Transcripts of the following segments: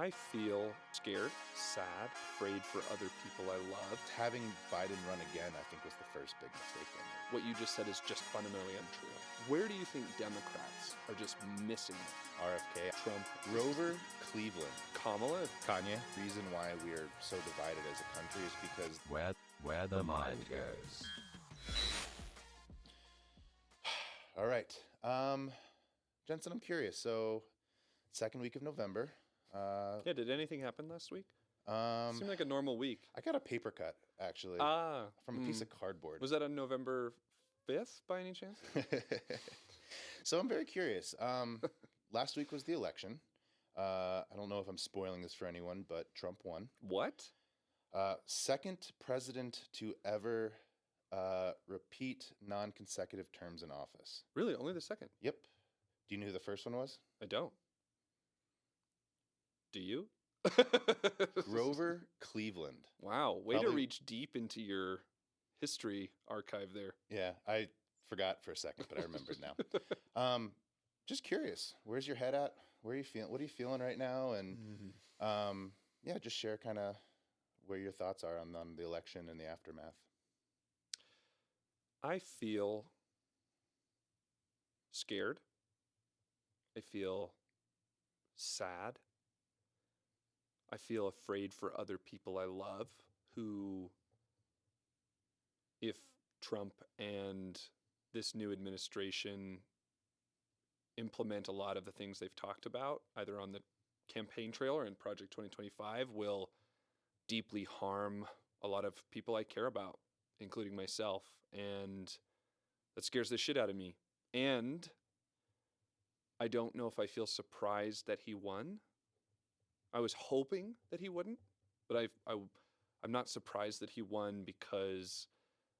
I feel scared, sad, afraid for other people I love. Having Biden run again, I think, was the first big mistake they made. What you just said is just fundamentally untrue. Where do you think Democrats are just missing it? RFK, Trump, Grover, Cleveland, Kamala, Kanye. Reason why we are so divided as a country is because where the mind goes. All right, Jensen, I'm curious. So, second week of November. did anything happen last week? Seemed like a normal week. I got a paper cut actually from a piece of cardboard. Was that on November 5th by any chance? So I'm very curious. Last week was the election. I don't know if I'm spoiling this for anyone, but Trump won. What? Second president to ever repeat non-consecutive terms in office. Really? Only the second? Yep. Do you know who the first one was? I don't. Do you? Grover Cleveland. Wow. Way to Probably- reach deep into your history archive there. Yeah, I forgot for a second, but I remembered now. Just curious, where's your head at? Where are you feeling? What are you feeling right now? And yeah, just share kind of where your thoughts are on the election and the aftermath. I feel scared. I feel sad. I feel afraid for other people I love who, if Trump and this new administration implement a lot of the things they've talked about, either on the campaign trail or in Project 2025, will deeply harm a lot of people I care about, including myself. And that scares the shit out of me. And I don't know if I feel surprised that he won. I was hoping that he wouldn't, but I'm not surprised that he won because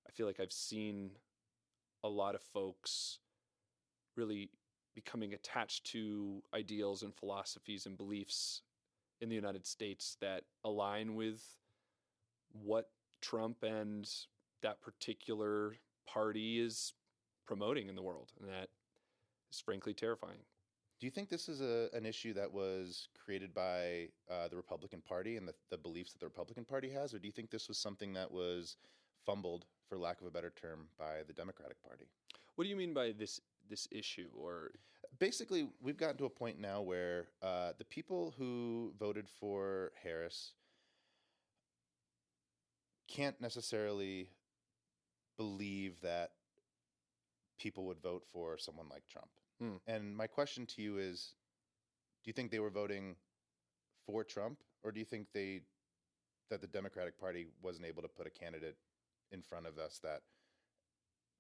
I feel like I've seen a lot of folks really becoming attached to ideals and philosophies and beliefs in the United States that align with what Trump and that particular party is promoting in the world. And that is frankly terrifying. Do you think this is an issue that was created by the Republican Party and the beliefs that the Republican Party has, or do you think this was something that was fumbled, for lack of a better term, by the Democratic Party? What do you mean by this issue? Or basically, we've gotten to a point now where the people who voted for Harris can't necessarily believe that people would vote for someone like Trump. And my question to you is, do you think they were voting for Trump, or do you think that the Democratic Party wasn't able to put a candidate in front of us that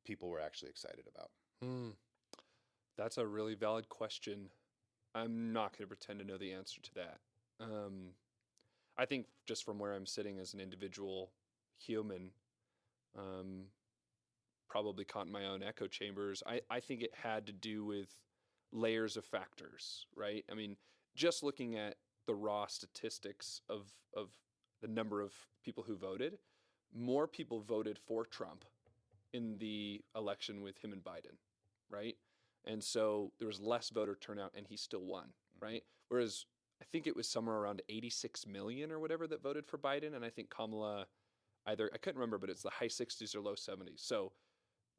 people were actually excited about? That's a really valid question. I'm not going to pretend to know the answer to that. I think just from where I'm sitting as an individual human, probably caught in my own echo chambers, I think it had to do with layers of factors, right? I mean, just looking at the raw statistics of the number of people who voted, more people voted for Trump in the election with him and Biden, right? And so there was less voter turnout and he still won, right? Whereas I think it was somewhere around 86 million or whatever that voted for Biden. And I think Kamala I couldn't remember, but it's the high 60s or low 70s. So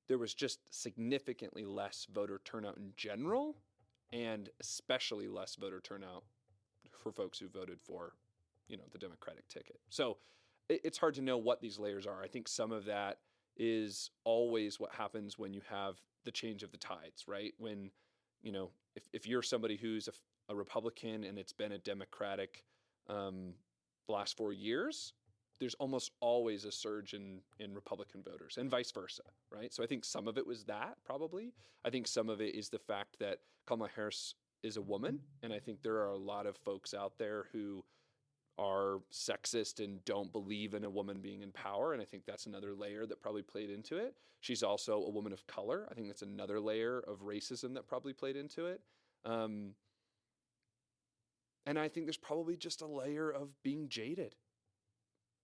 there was just significantly less voter turnout in general, and especially less voter turnout for folks who voted for, the Democratic ticket. So it's hard to know what these layers are. I think some of that is always what happens when you have the change of the tides, right? When, if you're somebody who's a Republican and it's been a Democratic the last 4 years, there's almost always a surge in Republican voters and vice versa, right? So I think some of it was that, probably. I think some of it is the fact that Kamala Harris is a woman, and I think there are a lot of folks out there who are sexist and don't believe in a woman being in power, and I think that's another layer that probably played into it. She's also a woman of color. I think that's another layer of racism that probably played into it. And I think there's probably just a layer of being jaded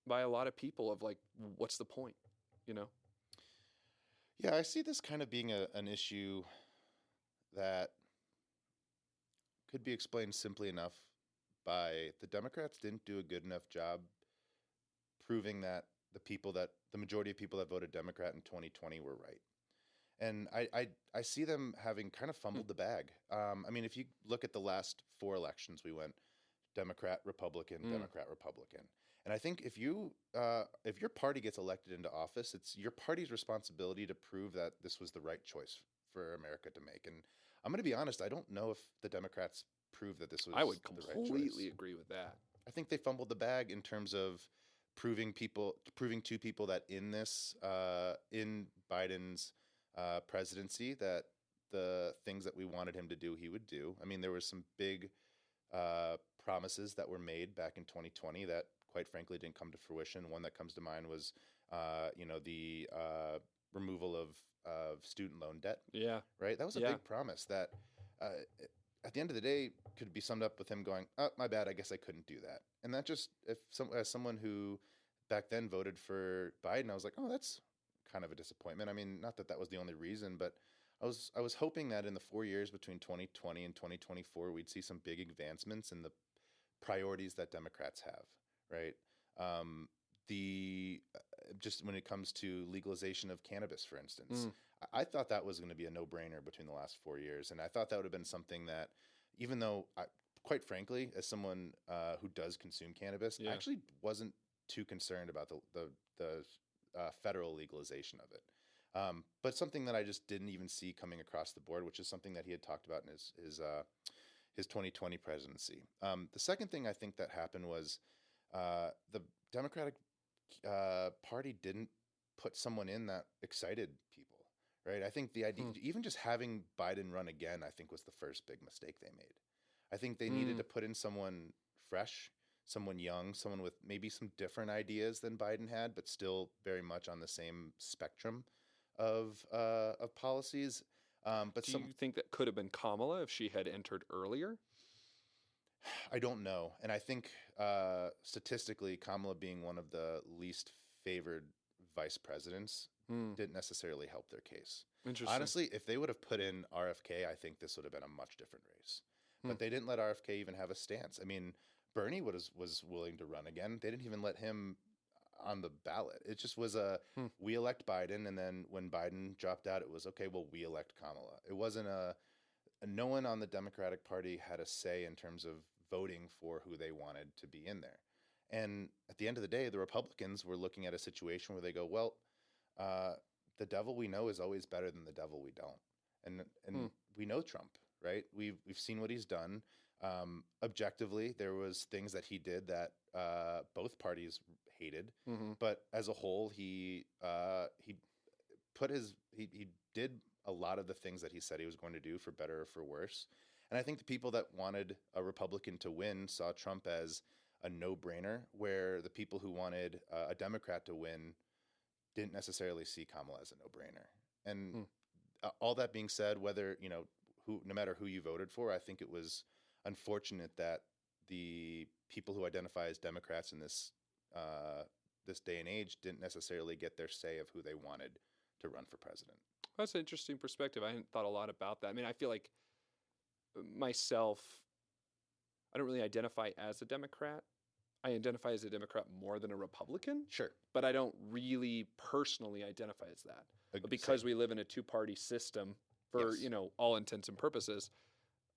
by a lot of people of like, what's the point, Yeah, I see this kind of being an issue that could be explained simply enough by the Democrats didn't do a good enough job proving that the majority of people that voted Democrat in 2020 were right. And I see them having kind of fumbled the bag. I mean, if you look at the last 4 elections, we went Democrat, Republican, Democrat, Republican. And I think if your party gets elected into office, it's your party's responsibility to prove that this was the right choice for America to make. And I'm going to be honest, I don't know if the Democrats proved that this was I would the right choice. completely agree with that. I think they fumbled the bag in terms of proving to people that in Biden's presidency that the things that we wanted him to do, he would do. I mean, there were some big promises that were made back in 2020 that, quite frankly, didn't come to fruition. One that comes to mind was, the removal of student loan debt. Yeah. Right. That was a big promise that, at the end of the day, could be summed up with him going, "Oh, my bad. I guess I couldn't do that." And that just, as someone who back then voted for Biden, I was like, "Oh, that's kind of a disappointment." I mean, not that that was the only reason, but I was hoping that in the 4 years between 2020 and 2024, we'd see some big advancements in the priorities that Democrats have, right? Just when it comes to legalization of cannabis, for instance, I thought that was going to be a no-brainer between the last 4 years, and I thought that would have been something that, even though, quite frankly, as someone who does consume cannabis, I actually wasn't too concerned about the federal legalization of it. But something that I just didn't even see coming across the board, which is something that he had talked about in his 2020 presidency. The second thing I think that happened was the Democratic Party didn't put someone in that excited people, right? I think the idea, even just having Biden run again, I think was the first big mistake they made. I think they needed to put in someone fresh, someone young, someone with maybe some different ideas than Biden had, but still very much on the same spectrum of policies. But Do you think that could have been Kamala if she had entered earlier? I don't know. And I think statistically, Kamala being one of the least favored vice presidents didn't necessarily help their case. Interesting. Honestly, if they would have put in RFK, I think this would have been a much different race. But they didn't let RFK even have a stance. I mean, Bernie was willing to run again. They didn't even let him on the ballot. It just was we elect Biden, and then when Biden dropped out, it was, okay, well, we elect Kamala. It wasn't no one on the Democratic Party had a say in terms of voting for who they wanted to be in there. And at the end of the day, the Republicans were looking at a situation where they go, well, the devil we know is always better than the devil we don't. And we know Trump, right? We've seen what he's done. Objectively, there was things that he did that both parties hated, but as a whole, he did a lot of the things that he said he was going to do, for better or for worse. And I think the people that wanted a Republican to win saw Trump as a no-brainer, where the people who wanted a Democrat to win didn't necessarily see Kamala as a no-brainer. And all that being said, no matter who you voted for, I think it was unfortunate that the people who identify as Democrats in this day and age didn't necessarily get their say of who they wanted to run for president. That's an interesting perspective. I hadn't thought a lot about that. I mean, I feel like myself, I don't really identify as a Democrat. I identify as a Democrat more than a Republican. Sure. But I don't really personally identify as that. But because we live in a two-party system for, all intents and purposes,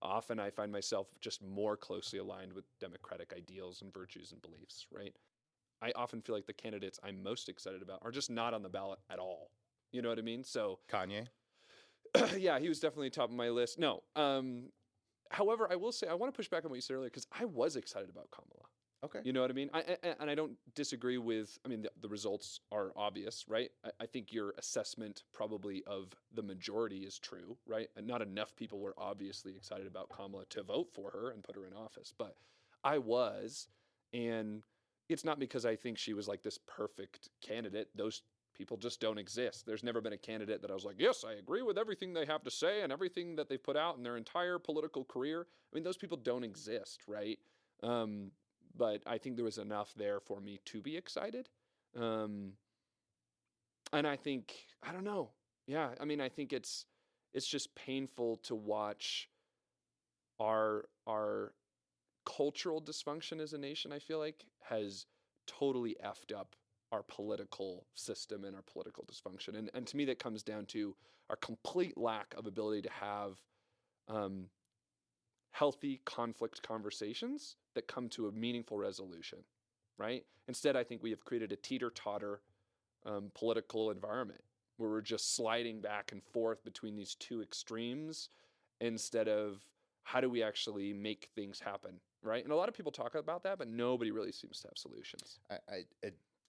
often I find myself just more closely aligned with democratic ideals and virtues and beliefs, right? I often feel like the candidates I'm most excited about are just not on the ballot at all. You know what I mean? So Kanye? yeah, he was definitely top of my list. No. However, I will say, I want to push back on what you said earlier, because I was excited about Kamala. Okay. You know what I mean? And I don't disagree with, the results are obvious, right? I think your assessment probably of the majority is true, right? And not enough people were obviously excited about Kamala to vote for her and put her in office. But I was, and it's not because I think she was like this perfect candidate. Those people just don't exist. There's never been a candidate that I was like, yes, I agree with everything they have to say and everything that they've put out in their entire political career. Those people don't exist, right? But I think there was enough there for me to be excited. And I think, I don't know. Yeah, I think it's just painful to watch our cultural dysfunction as a nation, I feel like, has totally effed up our political system and our political dysfunction. And to me, that comes down to our complete lack of ability to have um, healthy conflict conversations that come to a meaningful resolution, right? Instead, I think we have created a teeter-totter political environment where we're just sliding back and forth between these two extremes instead of how do we actually make things happen, right? And a lot of people talk about that, but nobody really seems to have solutions.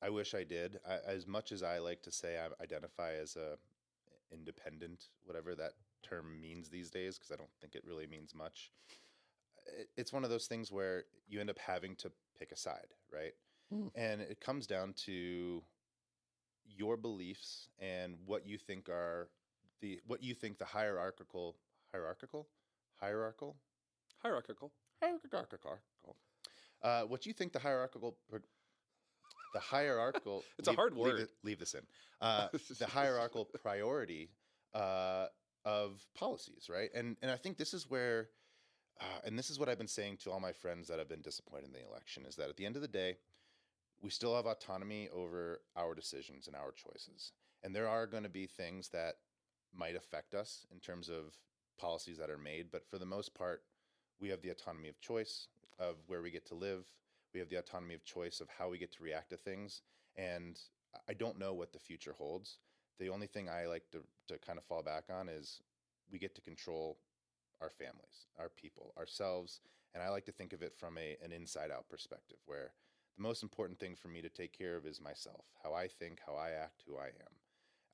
I wish I did. As much as I like to say I identify as a independent, whatever that term means these days, because I don't think it really means much. It's one of those things where you end up having to pick a side, right? And it comes down to your beliefs and what you think are the hierarchical what you think the hierarchical It's a hard word. Leave this in the hierarchical priority of policies, right? And I think this is where and this is what I've been saying to all my friends that have been disappointed in the election, is that at the end of the day, we still have autonomy over our decisions and our choices. And there are going to be things that might affect us in terms of policies that are made. But for the most part, we have the autonomy of choice of where we get to live. We have the autonomy of choice of how we get to react to things. And I don't know what the future holds. The only thing I like to kind of fall back on is we get to control our families, our people, ourselves. And I like to think of it from an inside out perspective, where the most important thing for me to take care of is myself, how I think, how I act, who I am.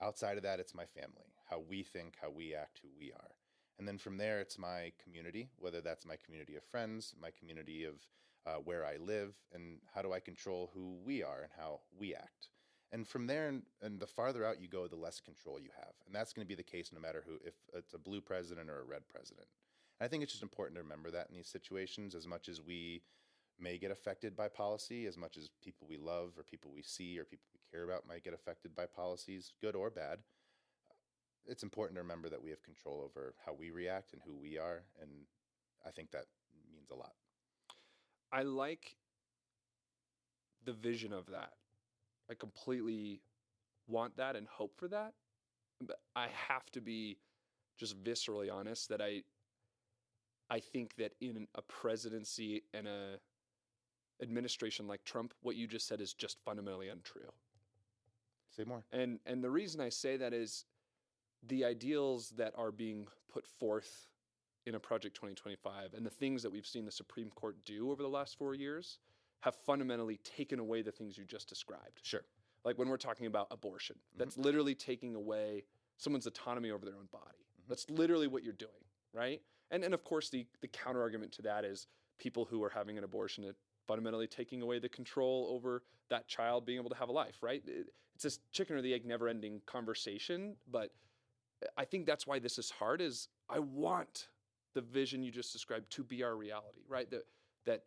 Outside of that, it's my family, how we think, how we act, who we are. And then from there, it's my community, whether that's my community of friends, my community of where I live, and how do I control who we are and how we act. And from there, and the farther out you go, the less control you have. And that's going to be the case no matter who, if it's a blue president or a red president. And I think it's just important to remember that in these situations, as much as we may get affected by policy, as much as people we love or people we see or people we care about might get affected by policies, good or bad, it's important to remember that we have control over how we react and who we are. And I think that means a lot. I like the vision of that. I completely want that and hope for that. But I have to be just viscerally honest that I think that in a presidency and a administration like Trump, what you just said is just fundamentally untrue. Say more. And the reason I say that is the ideals that are being put forth in a Project 2025 and the things that we've seen the Supreme Court do over the last 4 years have fundamentally taken away the things you just described. Sure. Like when we're talking about abortion, that's literally taking away someone's autonomy over their own body. That's literally what you're doing, right? And of course, the counter argument to that is people who are having an abortion fundamentally taking away the control over that child being able to have a life, right? It's this chicken or the egg never-ending conversation, but I think that's why this is hard. Is I want the vision you just described to be our reality, right? That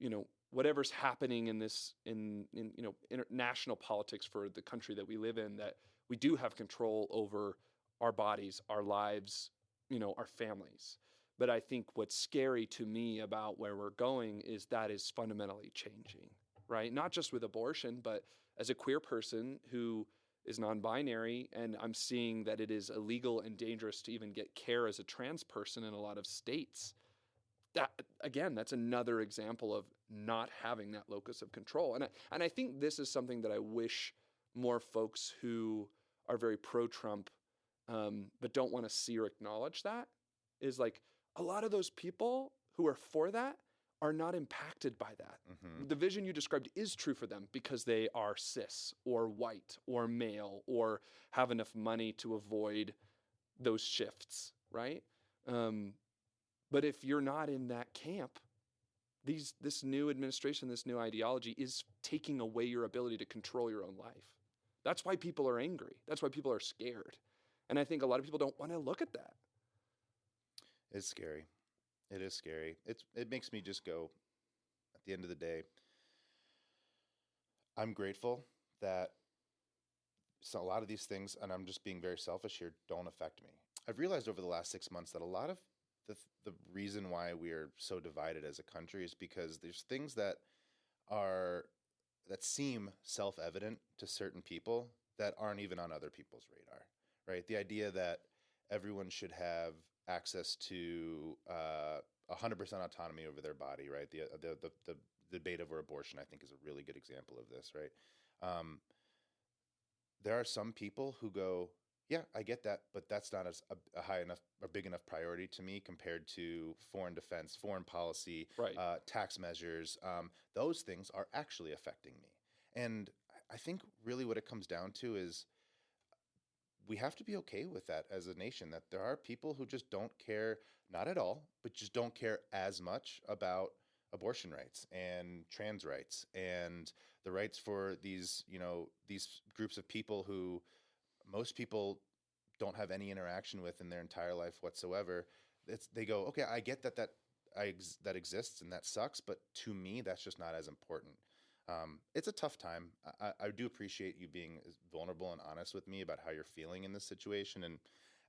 you know, whatever's happening in this in you know international politics for the country that we live in, that we do have control over our bodies, our lives, you know, our families. But I think what's scary to me about where we're going is that is fundamentally changing, right? Not just with abortion, but as a queer person who is non-binary, and I'm seeing that it is illegal and dangerous to even get care as a trans person in a lot of states. That, again, that's another example of not having that locus of control. And I think this is something that I wish more folks who are very pro-Trump but don't want to see or acknowledge that, is like a lot of those people who are for that are not impacted by that. The vision you described is true for them because they are cis or white or male or have enough money to avoid those shifts, right? But if you're not in that camp, this new administration, this new ideology is taking away your ability to control your own life. That's why people are angry. That's why people are scared. And I think a lot of people don't want to look at that. It's scary. It is scary. It makes me just go, at the end of the day, I'm grateful that a lot of these things, and I'm just being very selfish here, don't affect me. I've realized over the last 6 months that a lot of the reason why we are so divided as a country is because there's things are that seem self-evident to certain people that aren't even on other people's radar, right? The idea that everyone should have access to 100% autonomy over their body, right? The debate over abortion, I think, is a really good example of this, right? Um, there are some people who go, yeah, I get that, but that's not a high enough or big enough priority to me compared to foreign defense, foreign policy, Right. tax measures. Those things are actually affecting me. And I think really what it comes down to is we have to be okay with that as a nation, that there are people who just don't care, not at all, but just don't care as much about abortion rights and trans rights and the rights for these groups of people who most people don't have any interaction with in their entire life whatsoever. They go, okay, I get that exists and that sucks, but to me, that's just not as important. It's a tough time. I do appreciate you being vulnerable and honest with me about how you're feeling in this situation, and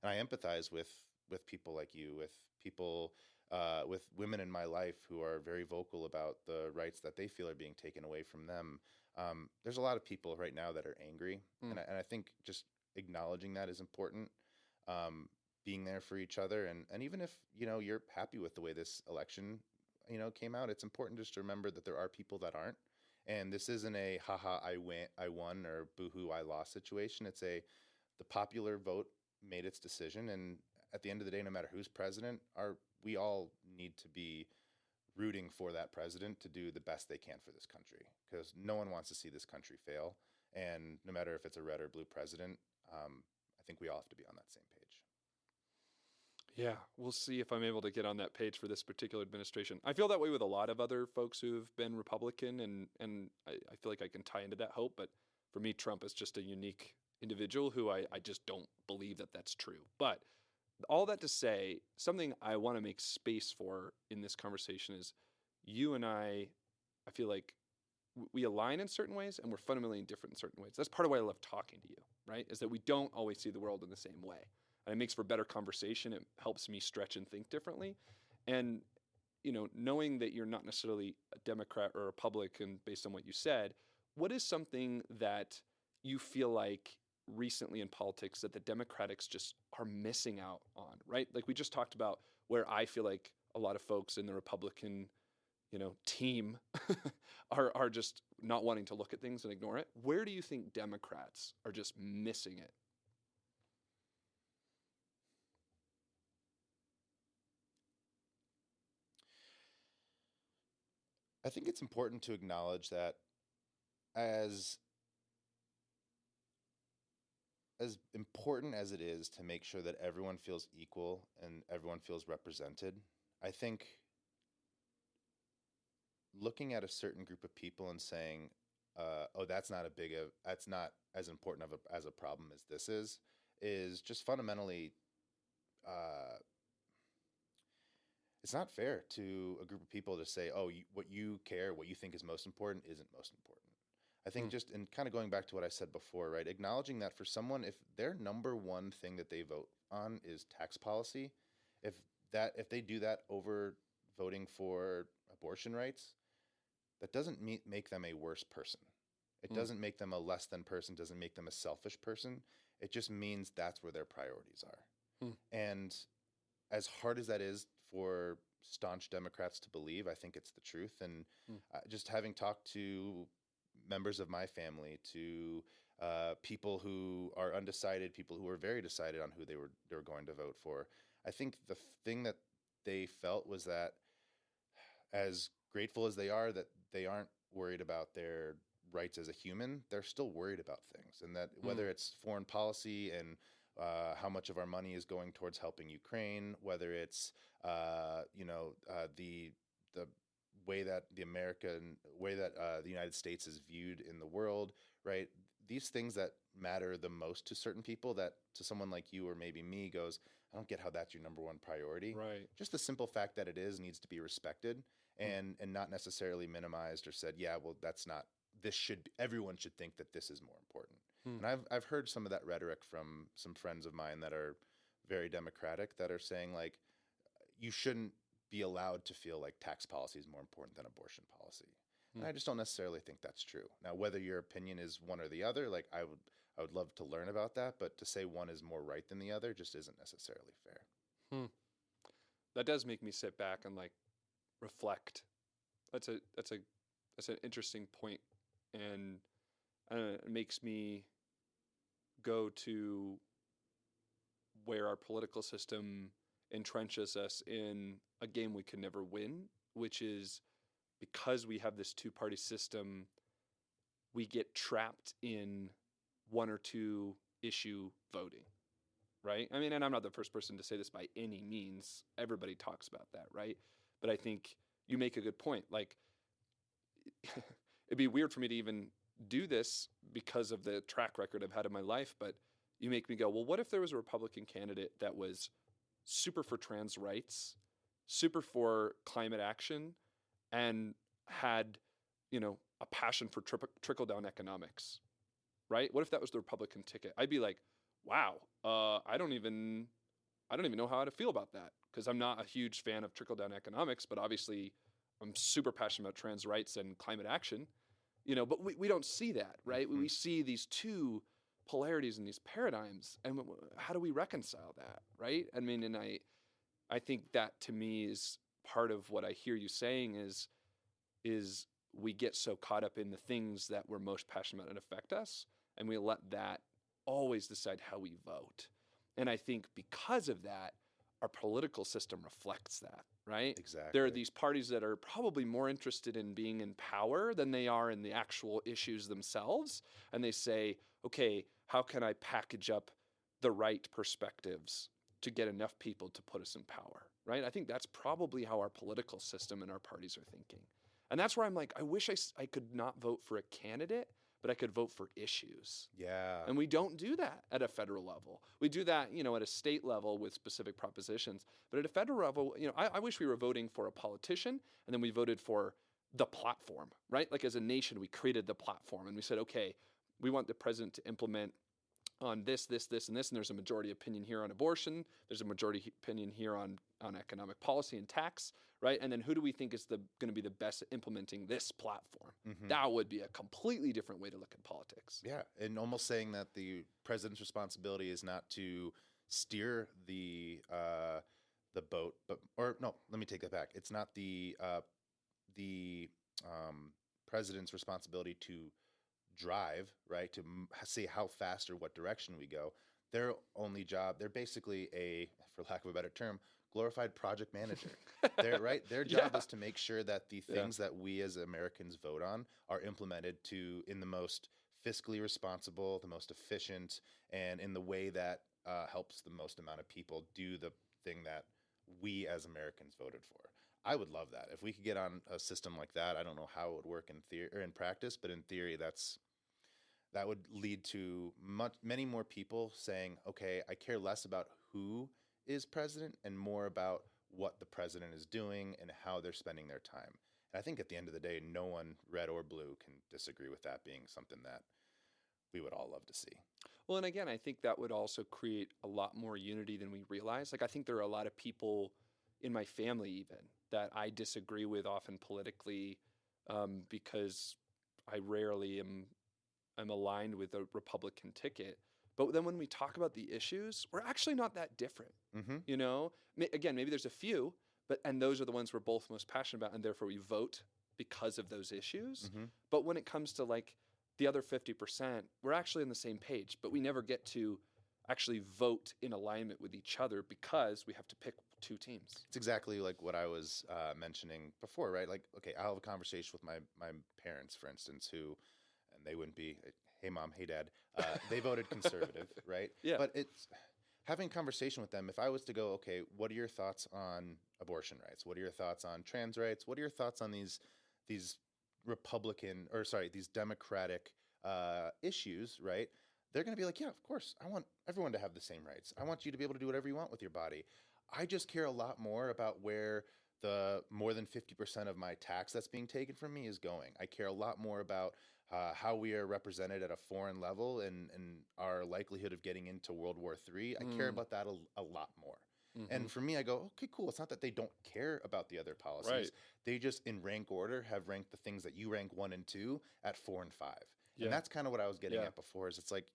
I empathize with people like you, with people, with women in my life who are very vocal about the rights that they feel are being taken away from them. There's a lot of people right now that are angry, and I think just acknowledging that is important. Being there for each other, and even if you're happy with the way this election came out, it's important just to remember that there are people that aren't. And this isn't a haha I won or boohoo I lost situation. It's the popular vote made its decision, and at the end of the day, no matter who's president, we all need to be rooting for that president to do the best they can for this country, because no one wants to see this country fail. And no matter if it's a red or blue president, I think we all have to be on that same page. Yeah, we'll see if I'm able to get on that page for this particular administration. I feel that way with a lot of other folks who've been Republican, and I feel like I can tie into that hope. But for me, Trump is just a unique individual who I just don't believe that that's true. But all that to say, something I want to make space for in this conversation is you and I feel like we align in certain ways and we're fundamentally different in certain ways. That's part of why I love talking to you, right? Is that we don't always see the world in the same way. And it makes for better conversation. It helps me stretch and think differently. And, knowing that you're not necessarily a Democrat or a Republican based on what you said, what is something that you feel like recently in politics that the Democrats just are missing out on, right? Like we just talked about where I feel like a lot of folks in the Republican, team are just not wanting to look at things and ignore it. Where do you think Democrats are just missing it? I think it's important to acknowledge that as important as it is to make sure that everyone feels equal and everyone feels represented, I think looking at a certain group of people and saying, "Oh, that's not as important as a problem as this is just fundamentally, uh, it's not fair to a group of people to say, "Oh, what you care, what you think is most important, isn't most important." I think just in kind of going back to what I said before, right? Acknowledging that for someone, if their number one thing that they vote on is tax policy, if if they do that over voting for abortion rights, that doesn't make them a worse person. It doesn't make them a less than person, doesn't make them a selfish person. It just means that's where their priorities are. And as hard as that is for staunch Democrats to believe, I think it's the truth. And just having talked to members of my family, to people who are undecided, people who are very decided on who they were going to vote for, I think the thing that they felt was that, as grateful as they are that they aren't worried about their rights as a human, they're still worried about things, and that whether it's foreign policy and how much of our money is going towards helping Ukraine, whether it's the way that the United States is viewed in the world, right? These things that matter the most to certain people, that to someone like you or maybe me goes, I don't get how that's your number one priority. Right. Just the simple fact that it is needs to be respected and not necessarily minimized or said, yeah, well, that's not. Everyone should think that this is more important. And I've heard some of that rhetoric from some friends of mine that are very democratic, that are saying like, you shouldn't be allowed to feel like tax policy is more important than abortion policy. And I just don't necessarily think that's true. Now, whether your opinion is one or the other, like I would love to learn about that, but to say one is more right than the other just isn't necessarily fair. That does make me sit back and like reflect. That's an interesting point, and it makes me go to where our political system entrenches us in a game we can never win, which is because we have this two-party system, we get trapped in one or two issue voting, right? I mean, and I'm not the first person to say this by any means. Everybody talks about that, right? But I think you make a good point. Like, it'd be weird for me to even do this because of the track record I've had in my life, but you make me go, well, what if there was a Republican candidate that was super for trans rights, super for climate action, and had, a passion for trickle-down economics, right? What if that was the Republican ticket? I'd be like, wow, I don't even know how to feel about that, because I'm not a huge fan of trickle-down economics, but obviously I'm super passionate about trans rights and climate action, but we don't see that, right? We see these two polarities and these paradigms, and how do we reconcile that, right? I mean, and I think that to me is part of what I hear you saying is we get so caught up in the things that we're most passionate about and affect us, and we let that always decide how we vote. And I think because of that, our political system reflects that, right? Exactly. There are these parties that are probably more interested in being in power than they are in the actual issues themselves. And they say, okay, how can I package up the right perspectives to get enough people to put us in power, right? I think that's probably how our political system and our parties are thinking. And that's where I'm like, I wish I could not vote for a candidate, but I could vote for issues. Yeah. And we don't do that at a federal level. We do that, at a state level with specific propositions. But at a federal level, I wish we were voting for a politician and then we voted for the platform, right? Like as a nation, we created the platform and we said, okay, we want the president to implement on this, this, this, and this, and there's a majority opinion here on abortion. There's a majority opinion here on economic policy and tax, right? And then who do we think is going to be the best at implementing this platform? That would be a completely different way to look at politics. Yeah, and almost saying that the president's responsibility is not to steer the boat, let me take that back. It's not the president's responsibility to drive, right, to see how fast or what direction we go. Their only job, they're basically for lack of a better term, glorified project manager. Their job is to make sure that the things that we as Americans vote on are implemented in the most fiscally responsible, the most efficient, and in the way that helps the most amount of people do the thing that we as Americans voted for. I would love that. If we could get on a system like that, I don't know how it would work in theory or in practice, but in theory, that would lead to many more people saying, okay, I care less about who is president and more about what the president is doing and how they're spending their time. And I think at the end of the day, no one, red or blue, can disagree with that being something that we would all love to see. Well, and again, I think that would also create a lot more unity than we realize. Like, I think there are a lot of people in my family even that I disagree with often politically because I rarely am aligned with a Republican ticket. But then when we talk about the issues, we're actually not that different. Again, maybe there's a few, and those are the ones we're both most passionate about, and therefore we vote because of those issues. But when it comes to like the other 50%, we're actually on the same page, but we never get to actually vote in alignment with each other because we have to pick two teams. It's exactly like what I was mentioning before, right? Like, okay, I'll have a conversation with my parents, for instance, and they wouldn't be, hey mom, hey dad, they voted conservative, right? Yeah. But it's having a conversation with them. If I was to go, okay, what are your thoughts on abortion rights? What are your thoughts on trans rights? What are your thoughts on these these Democratic issues, right? They're going to be like, yeah, of course. I want everyone to have the same rights. I want you to be able to do whatever you want with your body. I just care a lot more about where the more than 50% of my tax that's being taken from me is going. I care a lot more about how we are represented at a foreign level and our likelihood of getting into World War III. I care about that a lot more. And for me, I go, okay, cool. It's not that they don't care about the other policies. Right. They just, in rank order, have ranked the things that you rank 1 and 2 at 4 and 5. Yeah. And that's kind of what I was getting Yeah. at before. Is it's like,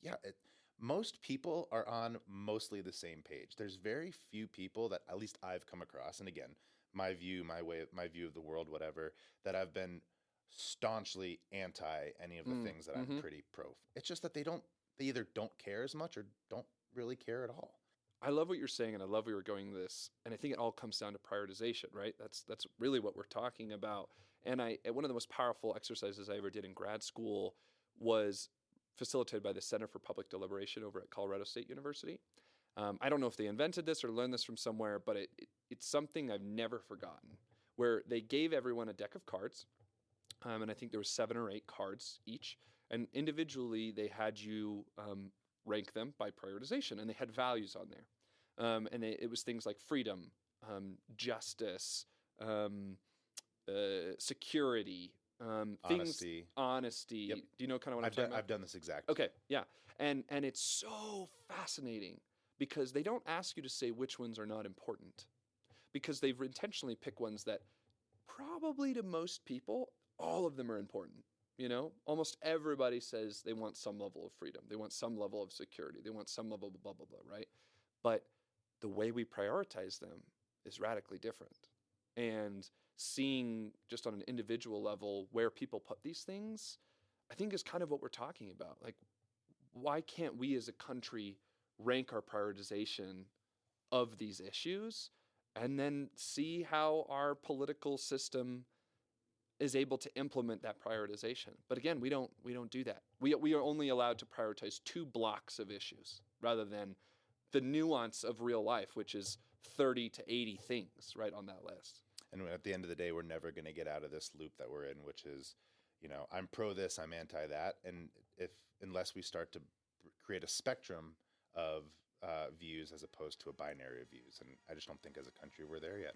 most people are on mostly the same page. There's very few people that at least I've come across, and again, my view of the world, whatever, that I've been staunchly anti any of the things that I'm pretty pro. It's just that they either don't care as much or don't really care at all. I love what you're saying, and I love where you're going with this. And I think it all comes down to prioritization, right? That's really what we're talking about. And one of the most powerful exercises I ever did in grad school was facilitated by the Center for Public Deliberation over at Colorado State University. I don't know if they invented this or learned this from somewhere, but it's something I've never forgotten, where they gave everyone a deck of cards, and I think there was 7 or 8 cards each, and individually they had you rank them by prioritization, and they had values on there. And it was things like freedom, justice, security, honesty. Yep. Do you know kind of what I'm talking about? I've done this exactly. Okay, yeah. And it's so fascinating because they don't ask you to say which ones are not important, because they've intentionally picked ones that probably to most people, all of them are important. You know, almost everybody says they want some level of freedom. They want some level of security. They want some level of blah, blah, blah, right? But the way we prioritize them is radically different. And seeing just on an individual level where people put these things, I think is kind of what we're talking about. Like, why can't we as a country rank our prioritization of these issues and then see how our political system is able to implement that prioritization? But again, we don't do that. We are only allowed to prioritize 2 blocks of issues rather than the nuance of real life, which is 30 to 80 things right on that list. And at the end of the day, we're never going to get out of this loop that we're in, which is, I'm pro this, I'm anti that. And unless we start to create a spectrum of views as opposed to a binary of views. And I just don't think as a country we're there yet.